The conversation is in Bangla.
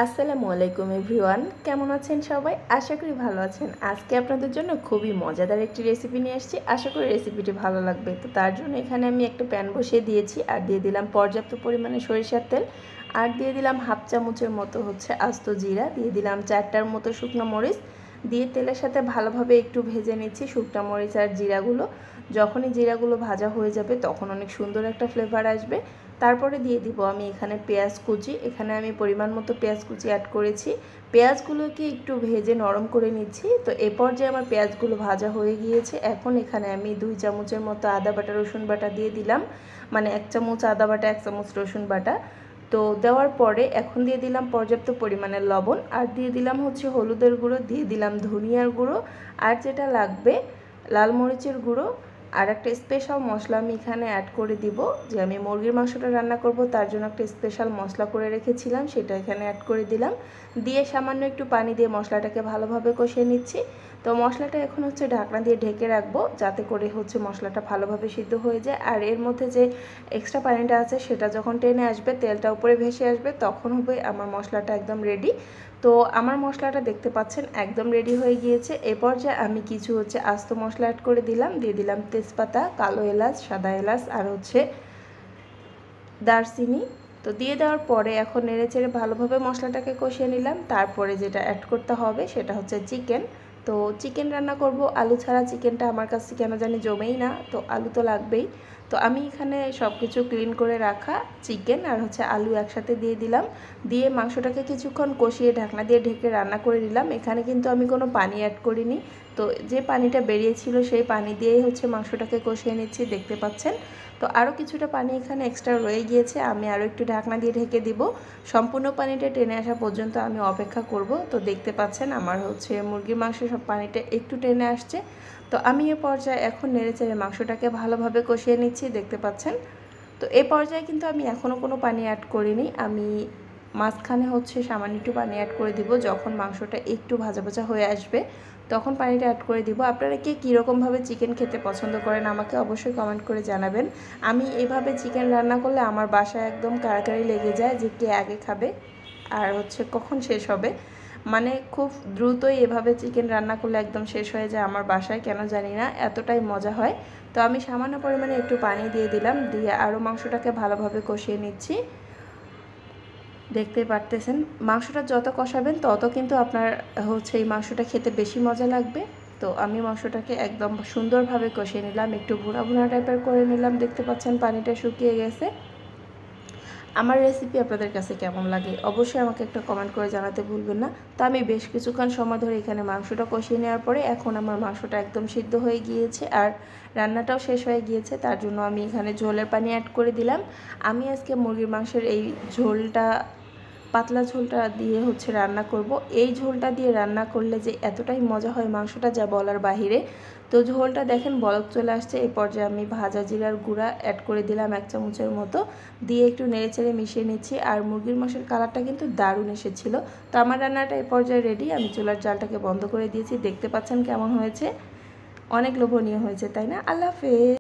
আসসালামু আলাইকুম এভরিওয়ান, কেমন আছেন সবাই? আশা করি ভালো আছেন। আজকে আপনাদের জন্য খুবই মজাদার একটি রেসিপি নিয়ে এসেছি। আশা করি রেসিপিটি ভালো লাগবে। তো তার জন্য এখানে আমি একটা প্যান বসিয়ে দিয়েছি আর দিয়ে দিলাম পর্যাপ্ত পরিমাণে সরিষার তেল, আর দিয়ে দিলাম হাফ চামচের মতো আস্ত জিরা, দিয়ে দিলাম 4টার মতো শুকনো মরিচ, দিয়ে তেলের সাথে ভালোভাবে একটু ভেজে নিচ্ছি শুকনো মরিচ আর জিরাগুলো। যখনই জিরাগুলো ভাজা হয়ে যাবে তখন অনেক সুন্দর একটা ফ্লেভার আসবে। তারপরে দিয়ে দিব আমি এখানে পেঁয়াজ কুচি। এখানে আমি পরিমাণ মতো পেঁয়াজ কুচি অ্যাড করেছি। পেঁয়াজগুলোকে একটু ভেজে নরম করে নিচ্ছি। তো এ পর্যায়ে আমার পেঁয়াজগুলো ভাজা হয়ে গিয়েছে। এখন এখানে আমি 2 চামচের মতো আদা বাটা রসুন বাটা দিয়ে দিলাম, মানে 1 চামচ আদা বাটা 1 চামচ রসুন বাটা। তো দেওয়ার পরে এখন দিয়ে দিলাম পর্যাপ্ত পরিমাণের লবণ, আর দিয়ে দিলাম হলুদের গুঁড়ো, দিয়ে দিলাম ধনিয়ার গুঁড়ো, আর যেটা লাগবে লাল মরিচের গুঁড়ো। আর একটা স্পেশাল মশলা আমি এখানে অ্যাড করে দিব, যে আমি মুরগির মাংসটা রান্না করব তার জন্য একটা স্পেশাল মশলা করে রেখেছিলাম, সেটা এখানে অ্যাড করে দিলাম। দিয়ে সামান্য একটু পানি দিয়ে মশলাটাকে ভালোভাবে কষিয়ে নিচ্ছি। তো মশলাটা এখন ঢাকনা দিয়ে ঢেকে রাখবো, যাতে করে মশলাটা ভালোভাবে সিদ্ধ হয়ে যায়। আর এর মধ্যে যে এক্সট্রা পানিটা আছে সেটা যখন টেনে আসবে, তেলটা উপরে ভেসে আসবে, তখন হবে আমার মশলাটা একদম রেডি। তো আমার মশলাটা দেখতে পাচ্ছেন একদম রেডি হয়ে গিয়েছে। এ পর্যায়ে আমি কিছু আস্ত মশলা অ্যাড করে দিলাম, দিয়ে দিলাম তেজপাতা, কালো এলাচ, সাদা এলাচ, আর দারচিনি। তো দিয়ে দেওয়ার পরে এখন নেড়েচেড়ে ভালোভাবে মশলাটাকে কষিয়ে নিলাম। তারপরে যেটা অ্যাড করতে হবে সেটা চিকেন। তো চিকেন রান্না করব, আলু ছাড়া চিকেনটা আমার কাছে কেন জানি জমেই না, তো আলু তো লাগবেই। তো আমি এখানে সব কিছু ক্লিন করে রাখা চিকেন আর আলু একসাথে দিয়ে দিলাম, দিয়ে মাংসটাকে কিছুক্ষণ কষিয়ে ঢাকনা দিয়ে ঢেকে রান্না করে নিলাম। এখানে কিন্তু আমি কোনো পানি অ্যাড করিনি। তো যে পানিটা বেরিয়েছিল সেই পানি দিয়েই মাংসটাকে কষিয়ে নিচ্ছি, দেখতে পাচ্ছেন। তো আরও কিছুটা পানি এখানে এক্সট্রা রয়ে গিয়েছে, আমি আরও একটু ঢাকনা দিয়ে ঢেকে দিব। সম্পূর্ণ পানিটা টেনে আসা পর্যন্ত আমি অপেক্ষা করব। তো দেখতে পাচ্ছেন আমার মুরগির মাংস সব পানিটা একটু টেনে আসছে। তো আমি এ পর্যায়ে এখন নেড়েচেড়ে মাংসটাকে ভালোভাবে কষিয়ে নিচ্ছি, দেখতে পাচ্ছেন। তো এই পর্যায়ে কিন্তু আমি এখনও কোনো পানি অ্যাড করিনি। আমি মাঝখানে সামান্য একটু পানি অ্যাড করে দিব, যখন মাংসটা একটু ভাজা ভাজা হয়ে আসবে তখন পানিটা অ্যাড করে দিব। আপনারা কে কীরকমভাবে চিকেন খেতে পছন্দ করেন আমাকে অবশ্যই কমেন্ট করে জানাবেন। আমি এভাবে চিকেন রান্না করলে আমার বাসায় একদম কাড়াকাড়ি লেগে যায় যে কে আগে খাবে আর কখন শেষ হবে। মানে খুব দ্রুতই এভাবে চিকেন রান্না করলে একদম শেষ হয়ে যায় আমার বাসায়, কেন জানি না, এতটাই মজা হয়। তো আমি সামান্য পরিমাণে একটু পানি দিয়ে দিলাম, দিয়ে আরও মাংসটাকে ভালোভাবে কষিয়ে নিচ্ছি। দেখতে পারতেছেন মাংসটা যত কষাবেন তত কিন্তু আপনার এই মাংসটা খেতে বেশি মজা লাগবে। তো আমি মাংসটাকে একদম সুন্দরভাবে কষিয়ে নিলাম, একটু ভুনা ভুনা টাইপের করে নিলাম, দেখতে পাচ্ছেন পানিটা শুকিয়ে গেছে। আমার রেসিপি আপনাদের কাছে কেমন লাগে অবশ্যই আমাকে একটা কমেন্ট করে জানাতে ভুলবেন না। তো আমি বেশ কিছুক্ষণ সময় ধরে এখানে মাংসটা কষিয়ে নেওয়ার পরে এখন আমার মাংসটা একদম সিদ্ধ হয়ে গিয়েছে আর রান্নাটাও শেষ হয়ে গিয়েছে। তার জন্য আমি এখানে ঝোলের পানি অ্যাড করে দিলাম। আমি আজকে মুরগির মাংসের এই ঝোলটা, পাতলা ঝোলটা দিয়ে রান্না করব। এই ঝোলটা দিয়ে রান্না করলে যে এতটাই মজা হয় মাংসটা, যা বলার বাহিরে। তো ঝোলটা দেখেন বলক চলে আসছে। এই পর্যায়ে আমি ভাজা জিরার গুঁড়া অ্যাড করে দিলাম 1 চামচের মতো, দিয়ে একটু নেড়েচেড়ে মিশিয়ে নিচ্ছি। আর মুরগির মাংসের কালারটা কিন্তু দারুণ এসেছিল। তো আমার রান্নাটা এই পর্যায়ে রেডি। আমি চুলার জালটাকে বন্ধ করে দিয়েছি, দেখতে পাচ্ছেন কেমন হয়েছে, অনেক লোভনীয় হয়েছে, তাই না? আল্লাহ হাফেজ।